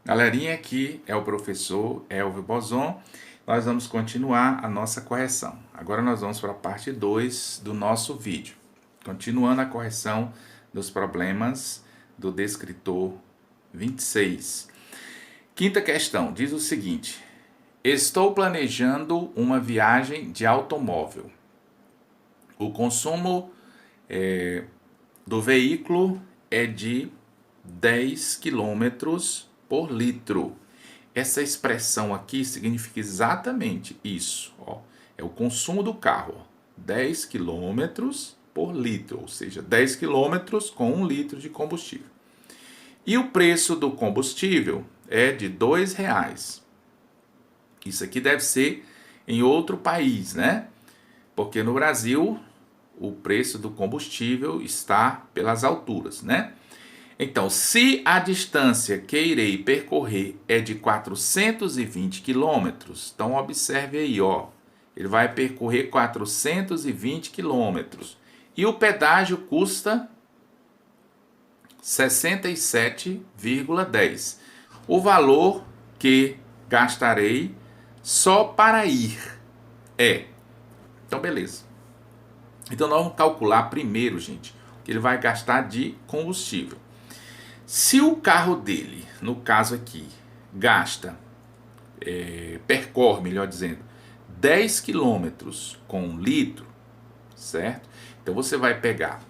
Galerinha, aqui é o professor Elvio Bozon. Nós vamos continuar a nossa correção. Agora nós vamos para a parte 2 do nosso vídeo. Continuando a correção dos problemas do descritor 26. Quinta questão, diz o seguinte: estou planejando uma viagem de automóvel. O consumo do veículo é de 10 quilômetros por litro. Essa expressão aqui significa exatamente isso. Ó. É o consumo do carro. 10 quilômetros por litro, ou seja, 10 quilômetros com 1 litro de combustível. E o preço do combustível é de R$2. Isso aqui deve ser em outro país, né? Porque no Brasil o preço do combustível está pelas alturas, né? Então, se a distância que irei percorrer é de 420 quilômetros, então observe aí, ó, ele vai percorrer 420 quilômetros e o pedágio custa 67,10. O valor que gastarei só para ir é. Então, beleza. Então, nós vamos calcular primeiro, gente, o que ele vai gastar de combustível. Se o carro dele, no caso aqui, percorre, melhor dizendo, 10 quilômetros com 1 litro, certo? Então você vai pegar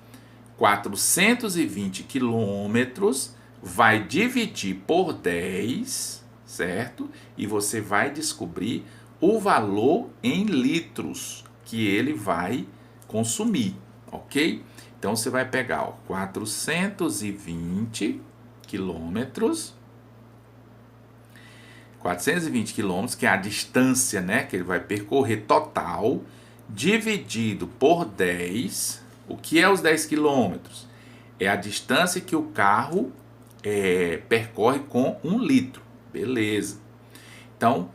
420 quilômetros, vai dividir por 10, certo? E você vai descobrir o valor em litros que ele vai consumir, ok? Então você vai pegar 420 quilômetros, que é a distância, né, que ele vai percorrer total, dividido por 10. O que é os 10 quilômetros? É a distância que o carro percorre com 1 litro. Beleza. Então,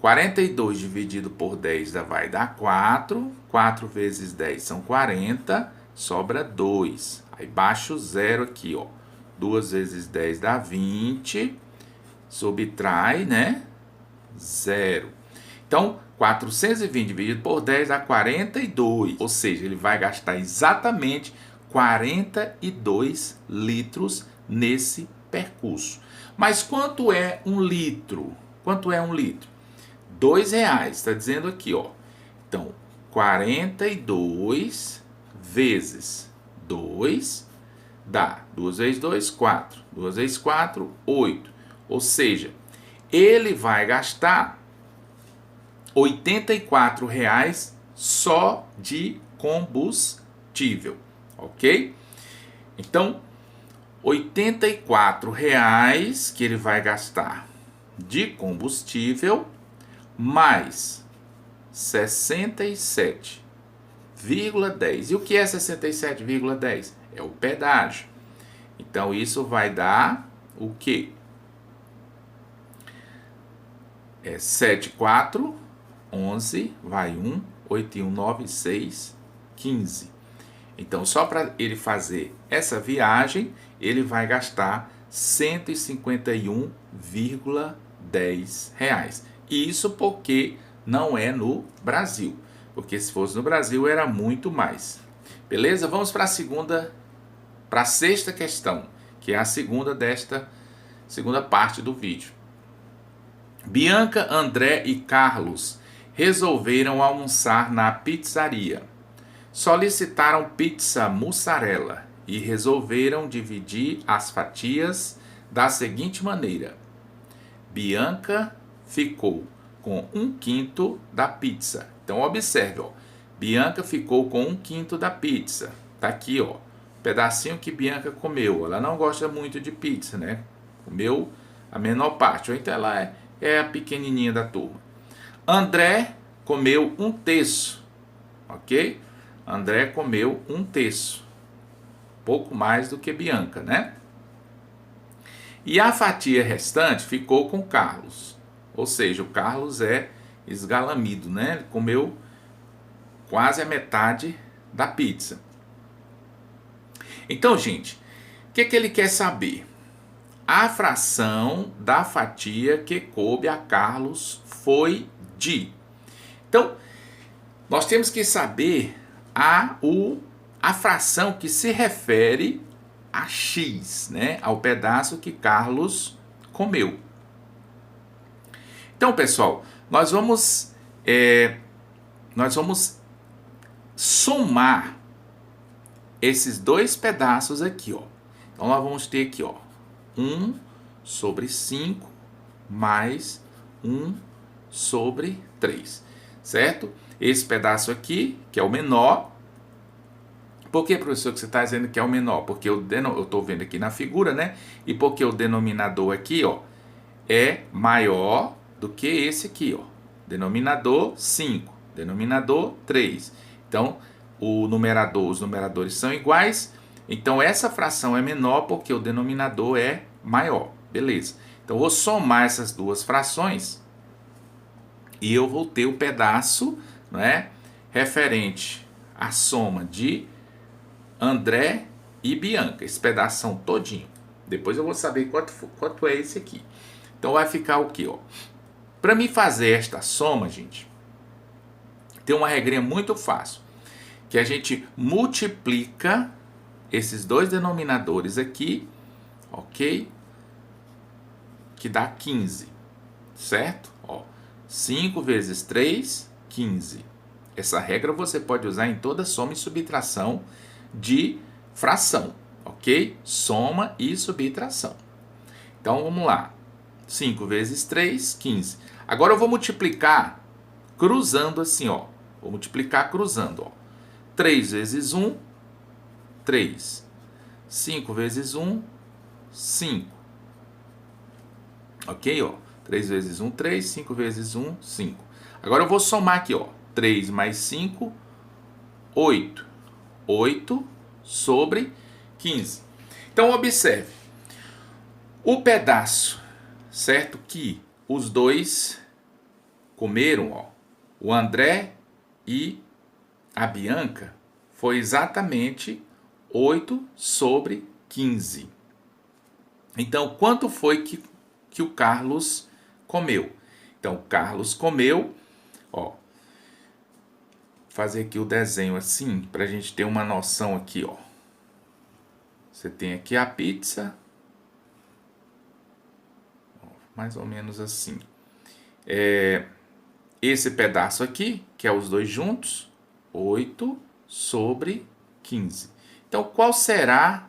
42 dividido por 10 vai dar 4. 4 vezes 10 são 40. Sobra 2. Aí baixa o zero aqui, ó. 2 vezes 10 dá 20. Subtrai, né? 0. Então, 420 dividido por 10 dá 42. Ou seja, ele vai gastar exatamente 42 litros nesse percurso. Mas quanto é 1 litro? Quanto é 1 litro? R$2. Está dizendo aqui, ó. Então, 42 vezes 2 dá 2 vezes 2, 4. 2 vezes 4, 8. Ou seja, ele vai gastar R$84 só de combustível, ok? Então, R$84 que ele vai gastar de combustível mais 67,10. E o que é 67,10? É o pedágio. Então, isso vai dar o quê? 7, 4, 11, vai 1, 8 e 1, 9, 6, 15. Então, só para ele fazer essa viagem, ele vai gastar R$151,10. Isso porque não é no Brasil. Porque se fosse no Brasil era muito mais. Beleza? Vamos para a sexta questão, que é a segunda desta segunda parte do vídeo. Bianca, André e Carlos resolveram almoçar na pizzaria. Solicitaram pizza mussarela e resolveram dividir as fatias da seguinte maneira: Bianca ficou com 1/5 da pizza. Então observe, ó. Bianca ficou com 1/5 da pizza. Tá aqui, ó. Pedacinho que Bianca comeu. Ela não gosta muito de pizza, né? Comeu a menor parte. Ou então ela é a pequenininha da turma. André comeu 1/3, ok? André comeu 1/3, pouco mais do que Bianca, né? E a fatia restante ficou com Carlos, ou seja, o Carlos é esgalamido, né? Ele comeu quase a metade da pizza. Então, gente, o que ele quer saber? a fração da fatia que coube a Carlos foi de. Então, nós temos que saber a fração que se refere a X, né? Ao pedaço que Carlos comeu. Então, pessoal, nós vamos somar esses dois pedaços aqui, ó. Então, nós vamos ter aqui, ó, 1 sobre 5 mais 1 sobre 3, certo? Esse pedaço aqui, que é o menor. Por que, professor, que você está dizendo que é o menor? Porque eu estou vendo aqui na figura, né? E porque o denominador aqui, ó, é maior do que esse aqui, ó. Denominador 5, denominador 3. Então, os numeradores são iguais. Então, essa fração é menor porque o denominador é maior. Beleza. Então, eu vou somar essas duas frações e eu vou ter o pedaço, né, referente à soma de André e Bianca. Esse pedaço todinho. Depois eu vou saber quanto é esse aqui. Então, vai ficar o quê, ó? Para mim fazer esta soma, gente, tem uma regrinha muito fácil, que a gente multiplica esses dois denominadores aqui, ok? Que dá 15, certo? Ó, 5 vezes 3, 15. Essa regra você pode usar em toda soma e subtração de fração, ok? Soma e subtração. Então, vamos lá. 5 vezes 3, 15. Agora eu vou multiplicar cruzando assim, ó. Vou multiplicar cruzando, ó. 3 vezes 1, 3. 5 vezes 1, 5. Ok, ó. 3 vezes 1, 3. 5 vezes 1, 5. Agora eu vou somar aqui, ó. 3 mais 5, 8. 8 sobre 15. Então, observe. O pedaço, certo? Que os dois comeram, ó. O André e a Bianca foi exatamente 8 sobre 15. Então, quanto foi que o Carlos comeu? Então, o Carlos comeu, ó, vou fazer aqui o desenho assim, para a gente ter uma noção aqui, ó. Você tem aqui a pizza, ó, mais ou menos assim. Esse pedaço aqui, que é os dois juntos, 8 sobre 15. Então, qual será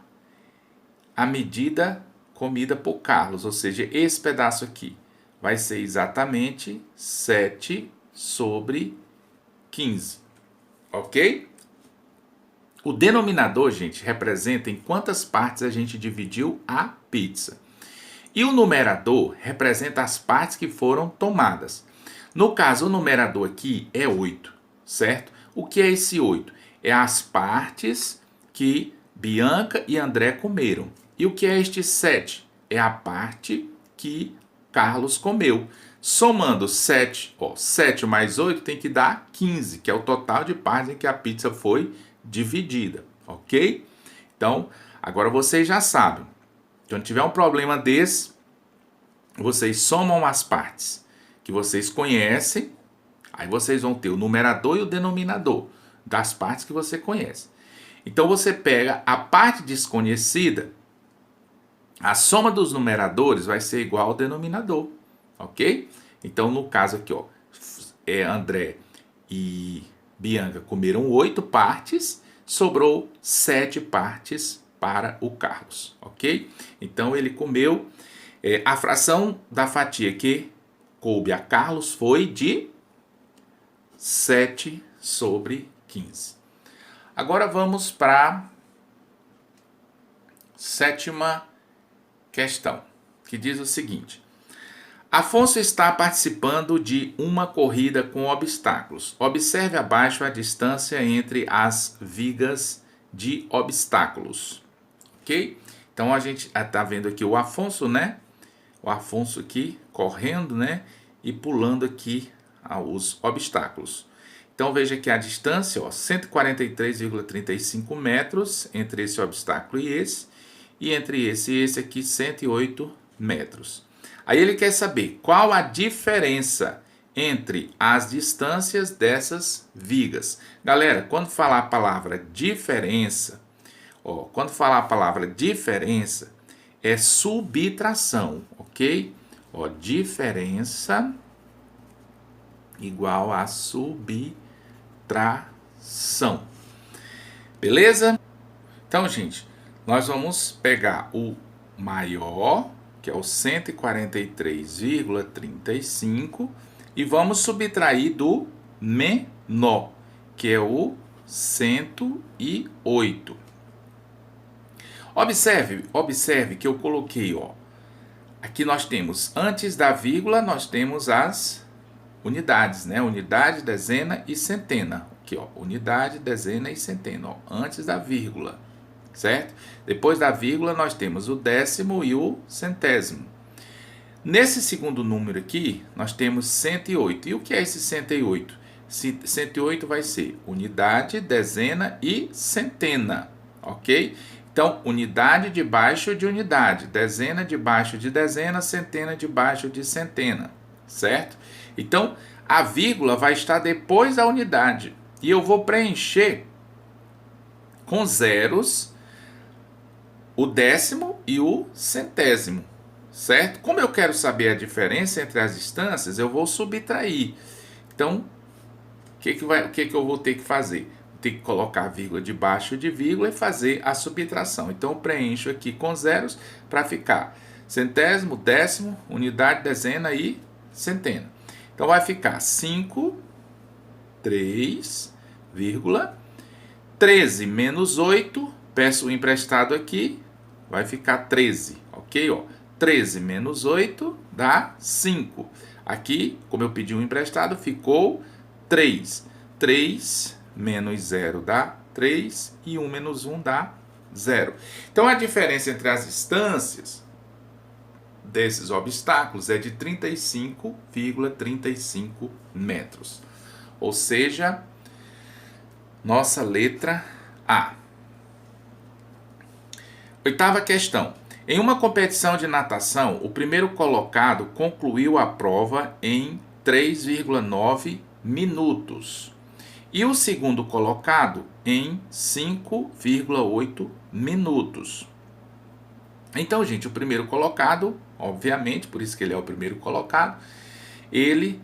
a medida comida por Carlos? Ou seja, esse pedaço aqui vai ser exatamente 7 sobre 15. Ok? O denominador, gente, representa em quantas partes a gente dividiu a pizza. E o numerador representa as partes que foram tomadas. No caso, o numerador aqui é 8, certo? O que é esse 8? É as partes que Bianca e André comeram. E o que é este 7? É a parte que Carlos comeu. Somando 7, ó, 7 mais 8 tem que dar 15, que é o total de partes em que a pizza foi dividida, ok? Então, agora vocês já sabem. Quando tiver um problema desse, vocês somam as partes que vocês conhecem, aí vocês vão ter o numerador e o denominador das partes que você conhece. Então você pega a parte desconhecida, a soma dos numeradores vai ser igual ao denominador, ok? Então no caso aqui, ó, André e Bianca comeram 8 partes, sobrou 7 partes para o Carlos, ok? Então ele comeu, a fração da fatia que coube a Carlos foi de 7 sobre 15. Agora vamos para a sétima questão, que diz o seguinte: Afonso está participando de uma corrida com obstáculos. Observe abaixo a distância entre as vigas de obstáculos. Ok? Então a gente está vendo aqui o Afonso, né? O Afonso aqui correndo, né? E pulando aqui os obstáculos. Então veja que a distância, ó, 143,35 metros entre esse obstáculo e esse. e entre esse e esse aqui 108 metros. Aí ele quer saber qual a diferença entre as distâncias dessas vigas. Galera, quando falar a palavra diferença, quando falar a palavra diferença, é subtração, ok? Diferença igual a subtração. Beleza? Então, gente, nós vamos pegar o maior, que é o 143,35, e vamos subtrair do menor, que é o 108. Observe que eu coloquei, aqui nós temos, antes da vírgula, nós temos as unidades, né? Unidade, dezena e centena. Aqui, unidade, dezena e centena, antes da vírgula, certo? Depois da vírgula, nós temos o décimo e o centésimo. Nesse segundo número aqui, nós temos 108. E o que é esse 108? 108 vai ser unidade, dezena e centena, ok? Então, unidade debaixo de unidade, dezena debaixo de dezena, centena debaixo de centena, certo? Então, a vírgula vai estar depois da unidade. E eu vou preencher com zeros o décimo e o centésimo, certo? Como eu quero saber a diferença entre as distâncias, eu vou subtrair. Então, o que eu vou ter que fazer? Ter que colocar a vírgula debaixo de vírgula e fazer a subtração. Então, eu preencho aqui com zeros para ficar centésimo, décimo, unidade, dezena e centena. Então, vai ficar 5, 3,13 menos 8, peço o emprestado aqui, vai ficar 13, ok? 13 menos 8 dá 5. Aqui, como eu pedi um emprestado, ficou 3. 3 menos 0 dá 3 e 1 menos 1 dá 0. Então, a diferença entre as distâncias desses obstáculos é de 35,35 metros. Ou seja, nossa letra A. Oitava questão. Em uma competição de natação, o primeiro colocado concluiu a prova em 3,9 minutos. E o segundo colocado em 5,8 minutos. Então, gente, o primeiro colocado, obviamente, por isso que ele é o primeiro colocado, ele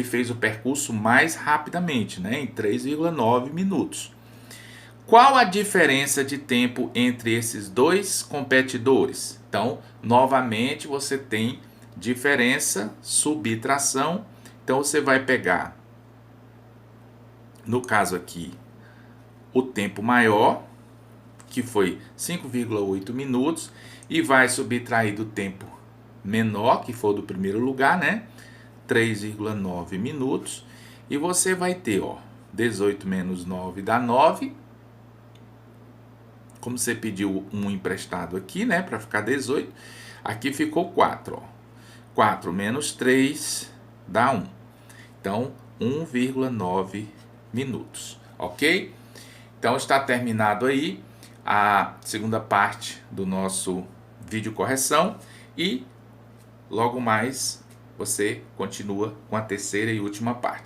fez o percurso mais rapidamente, né, em 3,9 minutos. Qual a diferença de tempo entre esses dois competidores? Então, novamente, você tem diferença, subtração. Então, você vai pegar, no caso aqui, o tempo maior, que foi 5,8 minutos, e vai subtrair do tempo menor, que foi do primeiro lugar, né? 3,9 minutos. E você vai ter, 18 menos 9 dá 9. Como você pediu um emprestado aqui, né? Para ficar 18. Aqui ficou 4, 4 menos 3 dá 1. Então, 1,9 minutos, ok? Então, está terminado aí a segunda parte do nosso vídeo correção e logo mais você continua com a terceira e última parte.